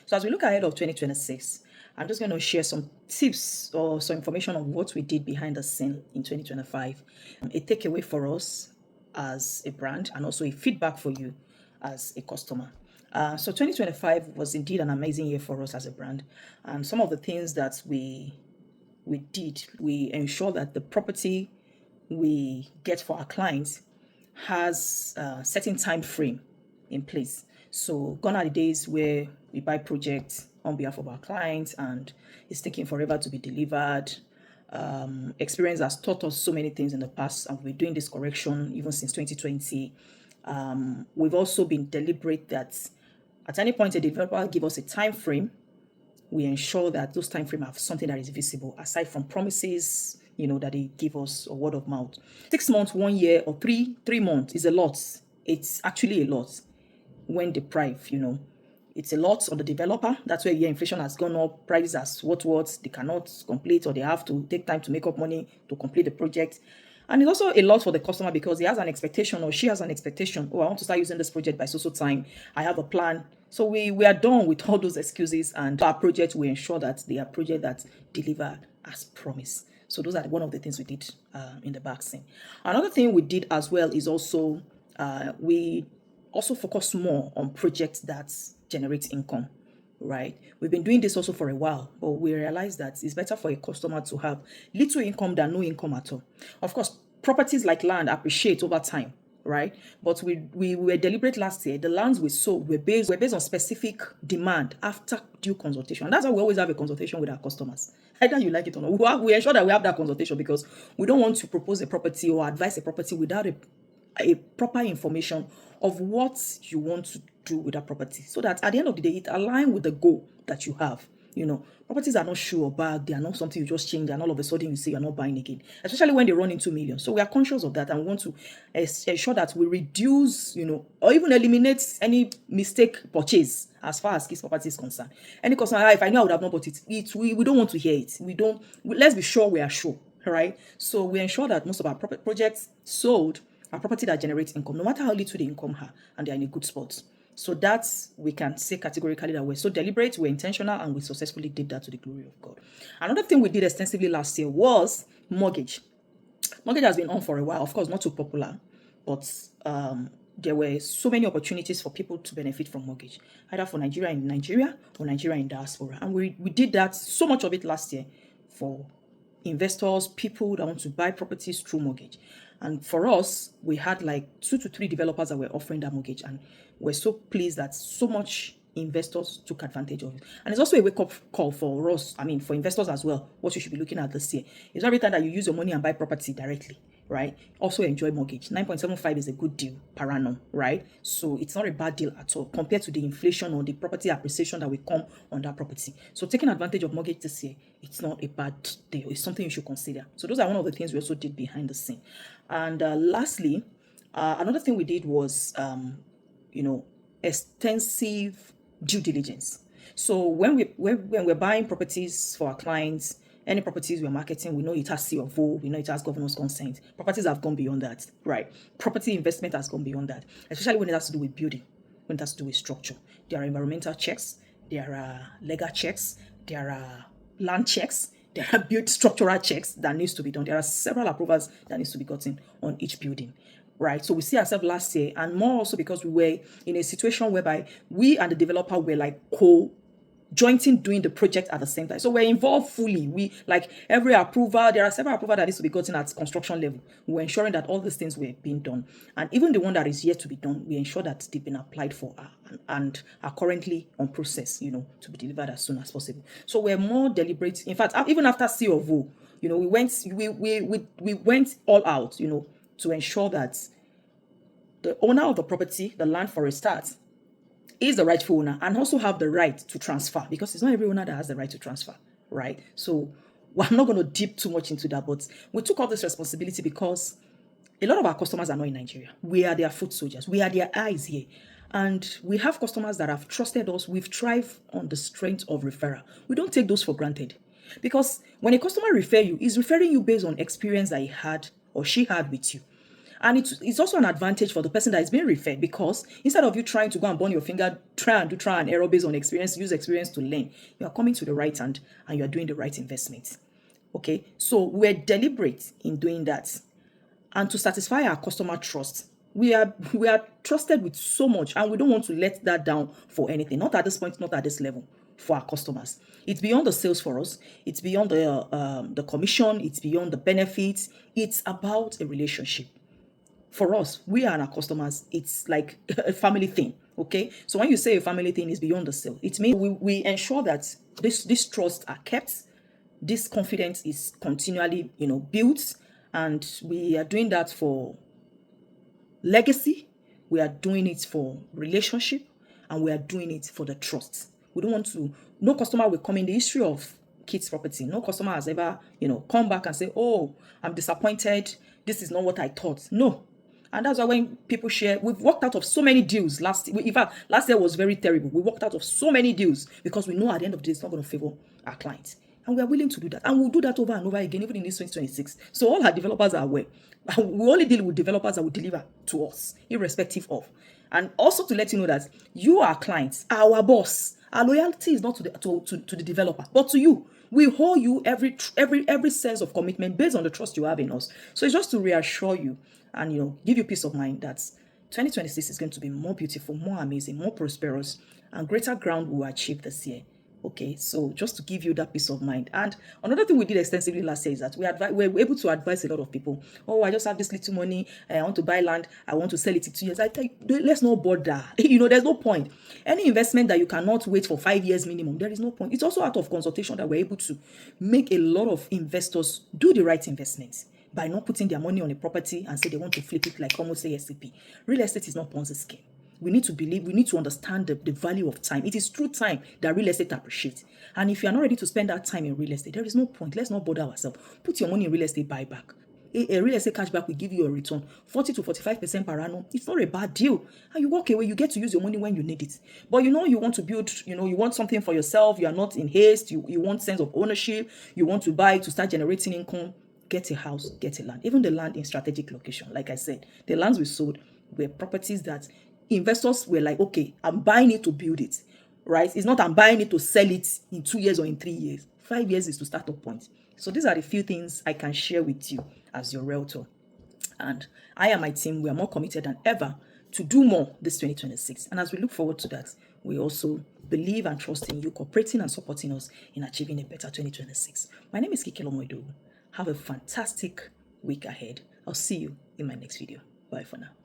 So as we look ahead of 2026, I'm just going to share some tips or some information on what we did behind the scene in 2025. A takeaway for us as a brand and also a feedback for you as a customer. So 2025 was indeed an amazing year for us as a brand. And some of the things that we ensure that the property we get for our clients has a certain time frame in place. So gone are the days where we buy projects on behalf of our clients and it's taking forever to be delivered. Experience has taught us so many things in the past, and we're doing this correction even since 2020. We've also been deliberate that at any point a developer give us a time frame, we ensure that those time frame have something that is visible aside from promises, that they give us or word of mouth. 6 months, 1 year, or three months is a lot. It's actually a lot when deprived. It's a lot on the developer. That's where inflation has gone up, prices as what they cannot complete, or they have to take time to make up money to complete the project. And it's also a lot for the customer because he has an expectation or she has an expectation. Oh, I want to start using this project by so time. I have a plan. So we are done with all those excuses, and our project, we ensure that they are projects that deliver as promised. So those are one of the things we did in the back scene. Another thing we did as well is also we also focus more on projects that generate income, right? We've been doing this also for a while, but we realize that it's better for a customer to have little income than no income at all. Of course, properties like land appreciate over time, right? But we were deliberate last year. The lands we sold were based on specific demand after due consultation. And that's why we always have a consultation with our customers. Either you like it or not. We ensure that we have that consultation because we don't want to propose a property or advise a property without a proper information of what you want to do with that property, so that at the end of the day it aligns with the goal that you have. Properties are not sure or bad. They are not something you just change and all of a sudden you say you're not buying again, especially when they run into millions. So we are conscious of that and we want to ensure that we reduce, or even eliminate any mistake purchase as far as Kitz property is concerned. Any customer, if I know I would have not bought it, we don't want to hear it. Let's be sure we are sure, right? So we ensure that most of our projects sold are property that generates income, no matter how little the income are, and they are in a good spot. So that's, we can say categorically that we're so deliberate, we're intentional, and we successfully did that to the glory of God. Another thing we did extensively last year was mortgage. Mortgage has been on for a while, of course, not too popular, but there were so many opportunities for people to benefit from mortgage, either for Nigeria in Nigeria or Nigeria in diaspora. And we did that, so much of it last year, for investors, people that want to buy properties through mortgage. And for us, we had like 2 to 3 developers that were offering that mortgage, and we're so pleased that so much investors took advantage of it. And it's also a wake-up call for us, for investors as well, what you should be looking at this year. It's not every time that you use your money and buy property directly, right? Also enjoy mortgage. 9.75 is a good deal per annum, right? So it's not a bad deal at all compared to the inflation or the property appreciation that will come on that property. So taking advantage of mortgage this year, it's not a bad deal. It's something you should consider. So those are one of the things we also did behind the scene. And lastly, another thing we did was, extensive due diligence. So when we're buying properties for our clients, any properties we're marketing, we know it has C of O, we know it has governor's consent. Properties have gone beyond that, right? Property investment has gone beyond that, especially when it has to do with building, when it has to do with structure. There are environmental checks, there are legal checks, there are land checks, there are built structural checks that needs to be done. There are several approvals that needs to be gotten on each building, right? So we see ourselves last year, and more also because we were in a situation whereby we and the developer were like jointing doing the project at the same time. So we're involved fully. We like every approval. There are several approvals that needs to be gotten at construction level. We're ensuring that all these things were being done. And even the one that is yet to be done, we ensure that they've been applied for and are currently on process, to be delivered as soon as possible. So we're more deliberate. In fact, even after C of O, we went all out, to ensure that the owner of the property, the land for a start, is the rightful owner and also have the right to transfer, because it's not every owner that has the right to transfer, right? So I'm not going to dip too much into that, but we took all this responsibility because a lot of our customers are not in Nigeria. We are their foot soldiers. We are their eyes here. And we have customers that have trusted us. We've thrived on the strength of referral. We don't take those for granted, because when a customer refers you, he's referring you based on experience that he had or she had with you. And it's also an advantage for the person that is being referred, because instead of you trying to go and burn your finger, try and error based on experience, use experience to learn, you are coming to the right hand and you are doing the right investment. Okay, so we're deliberate in doing that. And to satisfy our customer trust, we are trusted with so much, and we don't want to let that down for anything. Not at this point, not at this level. For our customers, it's beyond the sales for us. It's beyond the commission. It's beyond the benefits. It's about a relationship. For us, we and our customers, it's like a family thing. Okay, so when you say a family thing is beyond the sale, it means we ensure that this trust are kept, this confidence is continually built, and we are doing that for legacy, we are doing it for relationship, and we are doing it for the trust. We don't want to, no customer will come in the history of Kitz Property. No customer has ever, come back and say, oh, I'm disappointed. This is not what I thought. No. And that's why when people share, we've walked out of so many deals last year. In fact, last year was very terrible. We walked out of so many deals because we know at the end of the day, it's not going to favor our clients. And we are willing to do that. And we'll do that over and over again, even in this 2026. So all our developers are aware. We only deal with developers that will deliver to us, irrespective of. And also to let you know that you are clients, our boss. Our loyalty is not to the developer, but to you. We hold you every sense of commitment based on the trust you have in us. So it's just to reassure you and give you peace of mind that 2026 is going to be more beautiful, more amazing, more prosperous, and greater ground will achieve this year. Okay, so just to give you that peace of mind. And another thing we did extensively last year is that we were able to advise a lot of people. Oh, I just have this little money. I want to buy land. I want to sell it in 2 years. I think let's not bother. There's no point. Any investment that you cannot wait for 5 years minimum, there is no point. It's also out of consultation that we're able to make a lot of investors do the right investments by not putting their money on a property and say they want to flip it like almost ASAP. Real estate is not Ponzi scheme. We need to understand the value of time. It is through time that real estate appreciates. And if you are not ready to spend that time in real estate, there is no point. Let's not bother ourselves. Put your money in real estate buyback. A real estate cashback will give you a return 40 to 45% per annum. It's not a bad deal. And you walk away, you get to use your money when you need it. But you want to build, you want something for yourself. You are not in haste. You want sense of ownership. You want to buy to start generating income. Get a house, get a land. Even the land in strategic location. Like I said, the lands we sold were properties that investors were like, okay, I'm buying it to build it, right? It's not I'm buying it to sell it in 2 years or in 3 years. 5 years is to start up point. So these are the few things I can share with you as your realtor. And I and my team, we are more committed than ever to do more this 2026. And as we look forward to that, we also believe and trust in you cooperating and supporting us in achieving a better 2026. My name is Kikelo Moido. Have a fantastic week ahead. I'll see you in my next video. Bye for now.